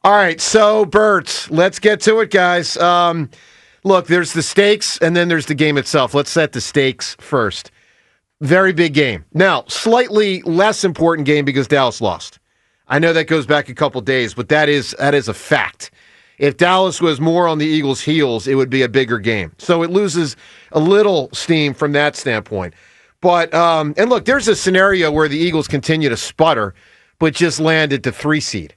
All right, so Bert, let's get to it, guys. Look, there's the stakes, and then there's the game itself. Let's set the stakes first. Very big game. Now, slightly less important game because Dallas lost. I know that goes back a couple days, but that is a fact. If Dallas was more on the Eagles' heels, it would be a bigger game. So it loses a little steam from that standpoint. But, and look, there's a scenario where the Eagles continue to sputter, but just land at the 3 seed.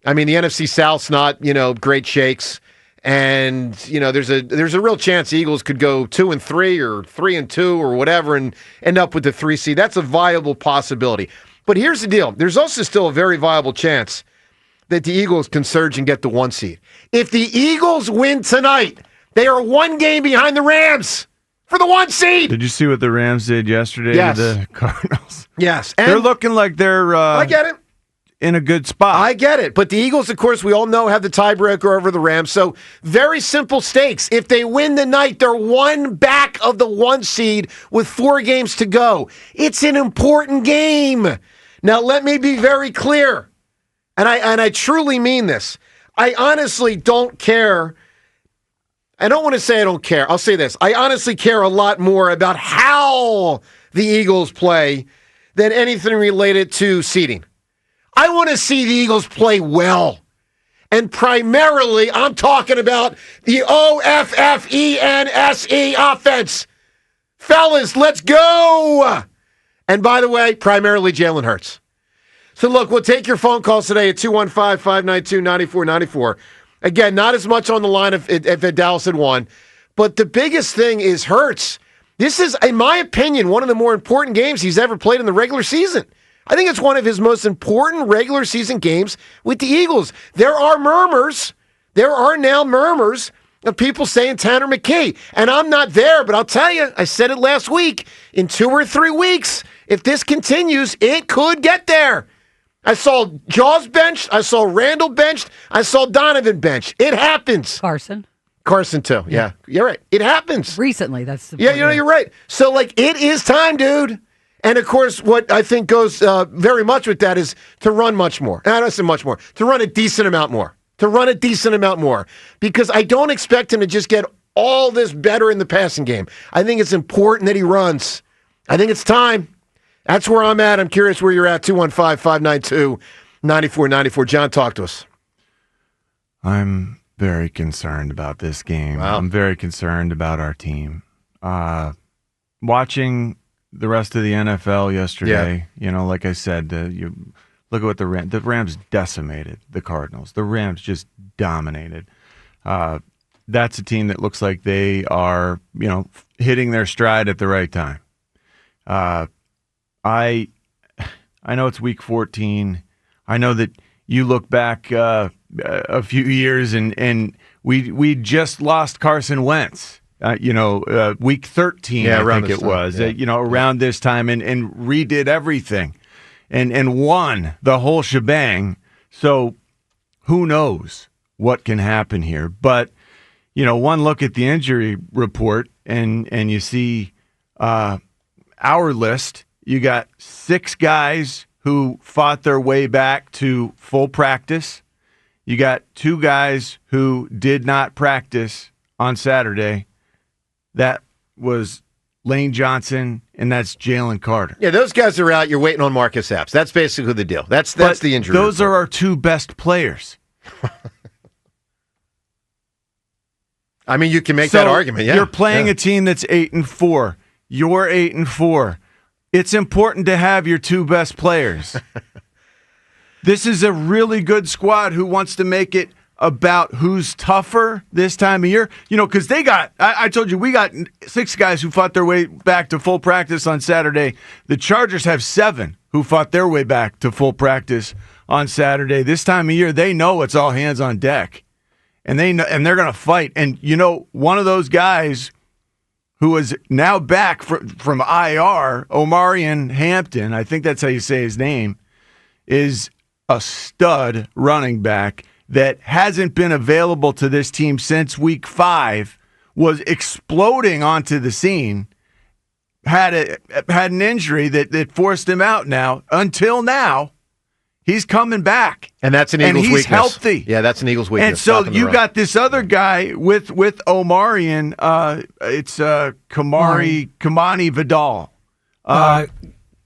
I mean, the NFC South's not, great shakes. And, there's a real chance the Eagles could go 2-3 or 3-2 or whatever and end up with the 3 seed. That's a viable possibility. But here's the deal. There's also still a very viable chance that the Eagles can surge and get the 1 seed. If the Eagles win tonight, they are 1 game behind the Rams for the 1 seed. Did you see what the Rams did yesterday to the Cardinals? Yes. And they're looking like they're I get it. In a good spot. I get it. But the Eagles, of course, we all know, have the tiebreaker over the Rams. So very simple stakes. If they win the night, they're 1 back of the 1 seed with 4 games to go. It's an important game. Now, let me be very clear. And I truly mean this. I honestly don't care. I don't want to say I don't care. I'll say this. I honestly care a lot more about how the Eagles play than anything related to seeding. I want to see the Eagles play well. And primarily, I'm talking about the OFFENSE offense. Fellas, let's go. And by the way, primarily Jalen Hurts. So look, we'll take your phone calls today at 215-592-9494. Again, not as much on the line if Dallas had won. But the biggest thing is Hurts. This is, in my opinion, one of the more important games he's ever played in the regular season. I think it's one of his most important regular season games with the Eagles. There are now murmurs of people saying Tanner McKee. And I'm not there, but I'll tell you, I said it last week, in 2 or 3 weeks, if this continues, it could get there. I saw Jaws benched, I saw Randall benched, I saw Donovan benched. It happens. Carson too, yeah. You're right. It happens. Recently, that's the point. Yeah, you're right. So, it is time, dude. And, of course, what I think goes very much with that is to run much more. I don't say much more. To run a decent amount more. Because I don't expect him to just get all this better in the passing game. I think it's important that he runs. I think it's time. That's where I'm at. I'm curious where you're at. 215-592-9494. John, talk to us. I'm very concerned about this game. Wow. I'm very concerned about our team. Watching the rest of the NFL yesterday, like I said, you look at what the Rams decimated the Cardinals. The Rams just dominated. That's a team that looks like they are, hitting their stride at the right time. I know it's week 14. I know that you look back a few years and we just lost Carson Wentz. Week 13, I think it was, around this time and redid everything and won the whole shebang. So who knows what can happen here? But, one look at the injury report and you see our list. You got 6 guys who fought their way back to full practice. You got 2 guys who did not practice on Saturday. That was Lane Johnson, and that's Jalen Carter. Yeah, those guys are out. You're waiting on Marcus Epps. That's basically the deal. That's the injury. Those are our 2 best players. I mean, you can make that argument. Yeah, you're playing a team that's 8-4. You're 8-4. It's important to have your 2 best players. This is a really good squad who wants to make it about who's tougher this time of year. Because they got, I told you, we got 6 guys who fought their way back to full practice on Saturday. The Chargers have 7 who fought their way back to full practice on Saturday. This time of year, they know it's all hands on deck. And they're going to fight. And, one of those guys who is now back from IR, Omarion Hampton, I think that's how you say his name, is a stud running back that hasn't been available to this team since week 5, was exploding onto the scene, had an injury that forced him out now. Until now, He's coming back. And that's an Eagles weakness. weakness. And he's healthy. Yeah, that's an Eagles weakness. And so you got this other guy with Omarion. It's Kamani Vidal.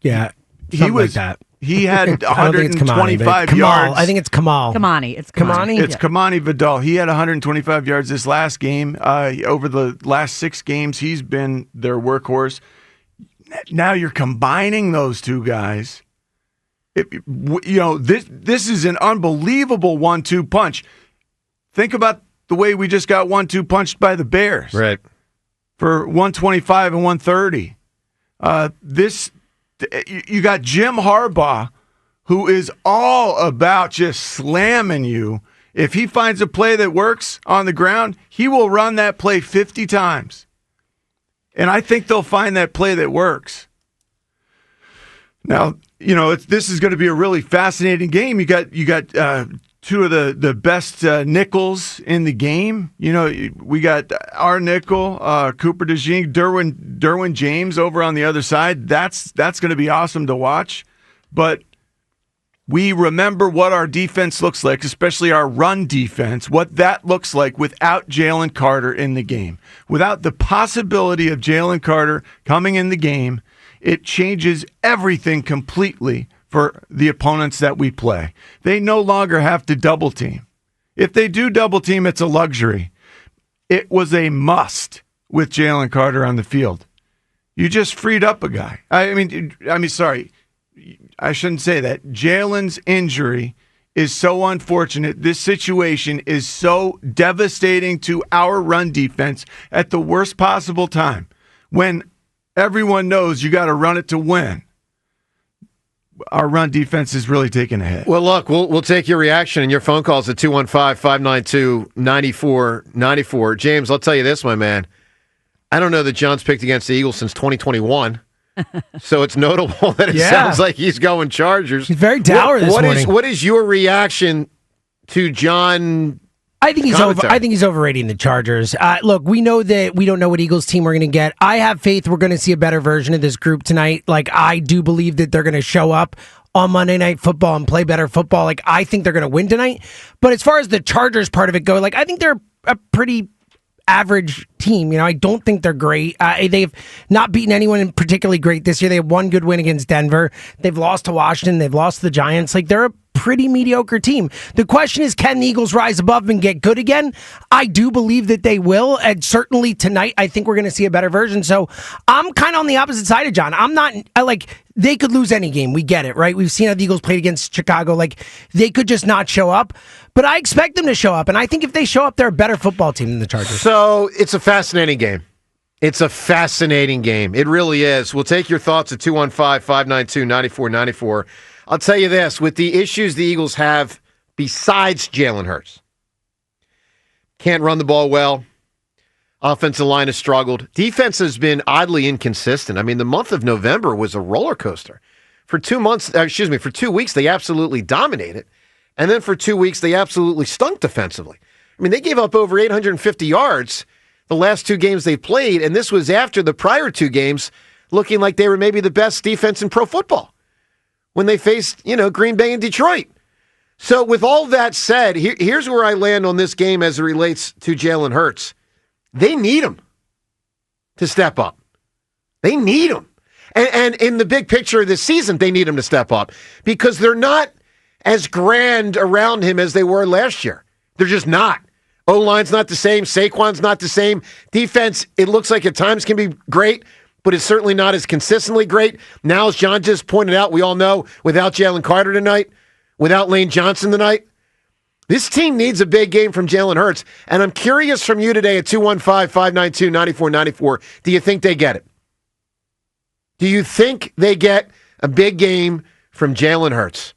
Yeah, he was like that. He had 125 yards. I think it's Kamal. Kamani. It's Kamani Vidal. He had 125 yards this last game. Over the last 6 games, he's been their workhorse. Now you're combining those two guys. This is an unbelievable 1-2 punch. Think about the way we just got 1-2 punched by the Bears. Right. For 125 and 130. You got Jim Harbaugh, who is all about just slamming you. If he finds a play that works on the ground, he will run that play 50 times. And I think they'll find that play that works. Now, this is going to be a really fascinating game. You got two of the best nickels in the game. We got our nickel, Cooper DeJean, Derwin James over on the other side. That's going to be awesome to watch. But we remember what our defense looks like, especially our run defense, what that looks like without Jalen Carter in the game. Without the possibility of Jalen Carter coming in the game, it changes everything completely for the opponents that we play. They no longer have to double team. If they do double team, it's a luxury. It was a must with Jalen Carter on the field. You just freed up a guy. I mean, sorry. I shouldn't say that. Jalen's injury is so unfortunate. This situation is so devastating to our run defense at the worst possible time. When everyone knows you got to run it to win. Our run defense is really taking a hit. Well, look, we'll take your reaction and your phone calls at 215-592-9494. James, I'll tell you this, my man. I don't know that John's picked against the Eagles since 2021. So it's notable that it sounds like he's going Chargers. He's very dour this morning. What is your reaction to John? I think he's overrating the Chargers. Look, we know that we don't know what Eagles team we're going to get. I have faith we're going to see a better version of this group tonight. Like, I do believe that they're going to show up on Monday Night Football and play better football. Like, I think they're going to win tonight. But as far as the Chargers part of it go, like, I think they're a pretty average team. I don't think they're great. They've not beaten anyone particularly great this year. They have one good win against Denver. They've lost to Washington. They've lost to the Giants. Like, they're a pretty mediocre team. The question is, can the Eagles rise above and get good again? I do believe that they will, and certainly tonight I think we're going to see a better version. So I'm kind of on the opposite side of John. They could lose any game. We get it, right? We've seen how the Eagles played against Chicago. Like, they could just not show up. But I expect them to show up, and I think if they show up, they're a better football team than the Chargers. So it's a fascinating game. It's a fascinating game. It really is. We'll take your thoughts at 215-592-9494. I'll tell you this, with the issues the Eagles have besides Jalen Hurts, can't run the ball well. Offensive line has struggled. Defense has been oddly inconsistent. I mean, the month of November was a roller coaster. For 2 weeks, they absolutely dominated. And then for 2 weeks, they absolutely stunk defensively. I mean, they gave up over 850 yards the last 2 games they played, and this was after the prior 2 games looking like they were maybe the best defense in pro football when they faced, Green Bay and Detroit. So with all that said, here's where I land on this game as it relates to Jalen Hurts. They need him to step up. They need him. And in the big picture of this season, they need him to step up because they're not as grand around him as they were last year. They're just not. O-line's not the same. Saquon's not the same. Defense, it looks like at times can be great, but it's certainly not as consistently great. Now, as John just pointed out, we all know, without Jalen Carter tonight, without Lane Johnson tonight, this team needs a big game from Jalen Hurts. And I'm curious from you today at 215-592-9494, do you think they get it? Do you think they get a big game from Jalen Hurts?